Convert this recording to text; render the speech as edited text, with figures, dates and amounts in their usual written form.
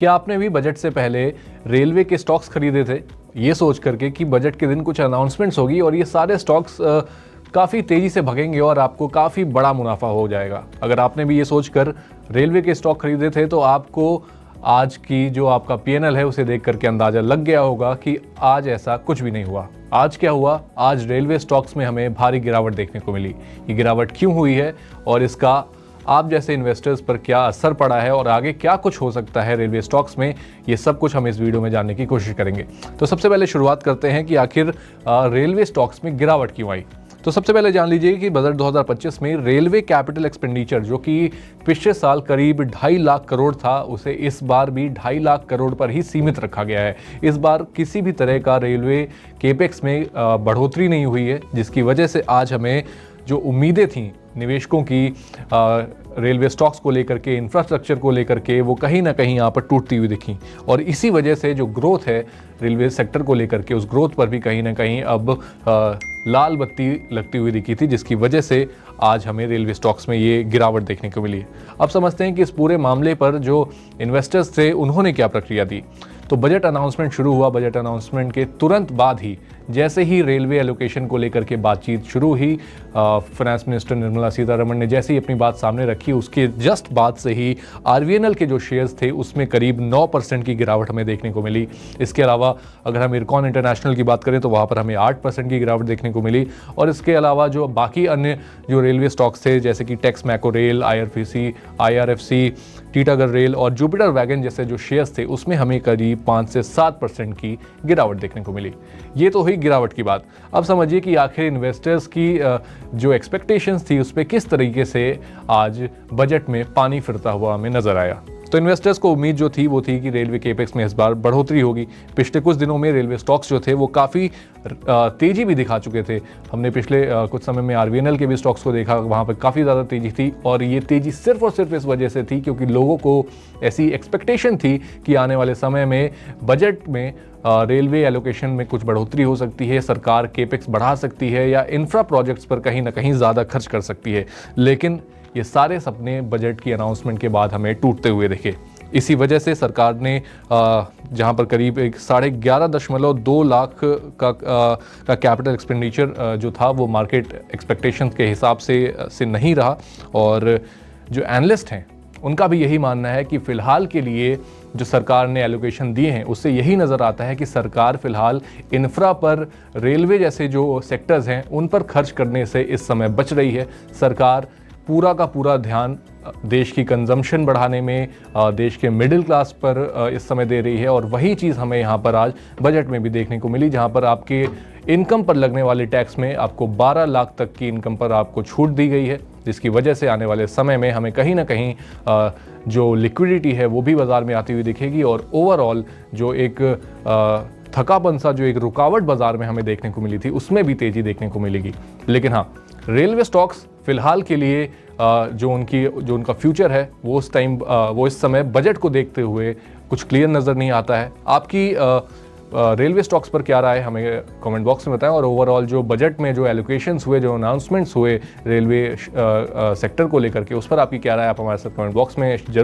क्या आपने भी बजट से पहले रेलवे के स्टॉक्स खरीदे थे, ये सोच करके कि बजट के दिन कुछ अनाउंसमेंट्स होगी और ये सारे स्टॉक्स काफ़ी तेज़ी से भगेंगे और आपको काफ़ी बड़ा मुनाफा हो जाएगा? अगर आपने भी ये सोचकर रेलवे के स्टॉक खरीदे थे तो आपको आज की जो आपका पीएनएल है उसे देख करके अंदाज़ा लग गया होगा कि आज ऐसा कुछ भी नहीं हुआ। आज क्या हुआ? आज रेलवे स्टॉक्स में हमें भारी गिरावट देखने को मिली। ये गिरावट क्यों हुई है और इसका आप जैसे इन्वेस्टर्स पर क्या असर पड़ा है और आगे क्या कुछ हो सकता है रेलवे स्टॉक्स में, ये सब कुछ हम इस वीडियो में जानने की कोशिश करेंगे। तो सबसे पहले शुरुआत करते हैं कि आखिर रेलवे स्टॉक्स में गिरावट क्यों आई। तो सबसे पहले जान लीजिए कि बजट 2025 में रेलवे कैपिटल एक्सपेंडिचर जो कि पिछले साल करीब 2.5 लाख करोड़ था, उसे इस बार भी 2.5 लाख करोड़ पर ही सीमित रखा गया है। इस बार किसी भी तरह का रेलवे केपेक्स में बढ़ोतरी नहीं हुई है, जिसकी वजह से आज हमें जो उम्मीदें थीं निवेशकों की रेलवे स्टॉक्स को लेकर के, इंफ्रास्ट्रक्चर को लेकर के, वो कहीं ना कहीं यहाँ पर टूटती हुई दिखी। और इसी वजह से जो ग्रोथ है रेलवे सेक्टर को लेकर के, उस ग्रोथ पर भी कहीं ना कहीं अब लाल बत्ती लगती हुई दिखी थी, जिसकी वजह से आज हमें रेलवे स्टॉक्स में ये गिरावट देखने को मिली है। अब समझते हैं कि इस पूरे मामले पर जो इन्वेस्टर्स थे उन्होंने क्या प्रक्रिया दी। तो बजट अनाउंसमेंट शुरू हुआ। बजट अनाउंसमेंट के तुरंत बाद ही जैसे ही रेलवे एलोकेशन को लेकर के बातचीत शुरू हुई, फाइनेंस मिनिस्टर निर्मला सीतारमण ने जैसे ही अपनी बात सामने रखी, उसके जस्ट बाद से ही आरवीएनएल के जो शेयर्स थे उसमें करीब 9% की गिरावट हमें देखने को मिली। इसके अलावा अगर हम इरकॉन इंटरनेशनल की बात करें तो वहाँ पर हमें 8% की गिरावट देखने को मिली। और इसके अलावा जो बाकी अन्य जो रेलवे स्टॉक्स थे जैसे कि Texmaco rail, IRFC, Titagarh rail और जुपिटर वैगन जैसे जो शेयर्स थे उसमें हमें करीब 5 से 7% की गिरावट देखने को मिली। ये तो हुई गिरावट की बात। अब समझिए कि आखिर इन्वेस्टर्स की जो एक्सपेक्टेशंस थी उस पर किस तरीके से आज बजट में पानी फिरता हुआ हमें नजर आया। तो इन्वेस्टर्स को उम्मीद जो थी वो थी कि रेलवे केपेक्स में इस बार बढ़ोतरी होगी। पिछले कुछ दिनों में रेलवे स्टॉक्स जो थे वो काफ़ी तेज़ी भी दिखा चुके थे। हमने पिछले कुछ समय में आरवीएनएल के भी स्टॉक्स को देखा, वहाँ पर काफ़ी ज़्यादा तेज़ी थी और ये तेज़ी सिर्फ और सिर्फ इस वजह से थी क्योंकि लोगों को ऐसी एक्सपेक्टेशन थी कि आने वाले समय में बजट में रेलवे एलोकेशन में कुछ बढ़ोतरी हो सकती है, सरकार केपेक्स बढ़ा सकती है या इंफ्रा प्रोजेक्ट्स पर कहीं ना कहीं ज़्यादा खर्च कर सकती है। लेकिन ये सारे सपने बजट की अनाउंसमेंट के बाद हमें टूटते हुए दिखे। इसी वजह से सरकार ने जहां पर करीब 11.2 लाख का कैपिटल एक्सपेंडिचर जो था वो मार्केट एक्सपेक्टेशंस के हिसाब से नहीं रहा। और जो एनालिस्ट हैं उनका भी यही मानना है कि फ़िलहाल के लिए जो सरकार ने एलोकेशन दिए हैं उससे यही नज़र आता है कि सरकार फ़िलहाल इंफ्रा पर, रेलवे जैसे जो सेक्टर्स हैं उन पर खर्च करने से इस समय बच रही है। सरकार पूरा का पूरा ध्यान देश की कंजम्पशन बढ़ाने में, देश के मिडिल क्लास पर इस समय दे रही है। और वही चीज़ हमें यहाँ पर आज बजट में भी देखने को मिली, जहाँ पर आपके इनकम पर लगने वाले टैक्स में आपको 12 लाख तक की इनकम पर आपको छूट दी गई है, जिसकी वजह से आने वाले समय में हमें कहीं ना कहीं जो लिक्विडिटी है वो भी बाज़ार में आती हुई दिखेगी और ओवरऑल जो एक थकापन सा, जो एक रुकावट बाज़ार में हमें देखने को मिली थी, उसमें भी तेज़ी देखने को मिलेगी। लेकिन हाँ, रेलवे स्टॉक्स फिलहाल के लिए जो उनका फ्यूचर है वो इस समय बजट को देखते हुए कुछ क्लियर नज़र नहीं आता है। आपकी रेलवे स्टॉक्स पर क्या राय हमें कमेंट बॉक्स में बताएं। और ओवरऑल जो बजट में जो एलोकेशंस हुए, जो अनाउंसमेंट्स हुए रेलवे सेक्टर को लेकर के, उस पर आपकी क्या राय, आप हमारे साथ कमेंट बॉक्स में जरूर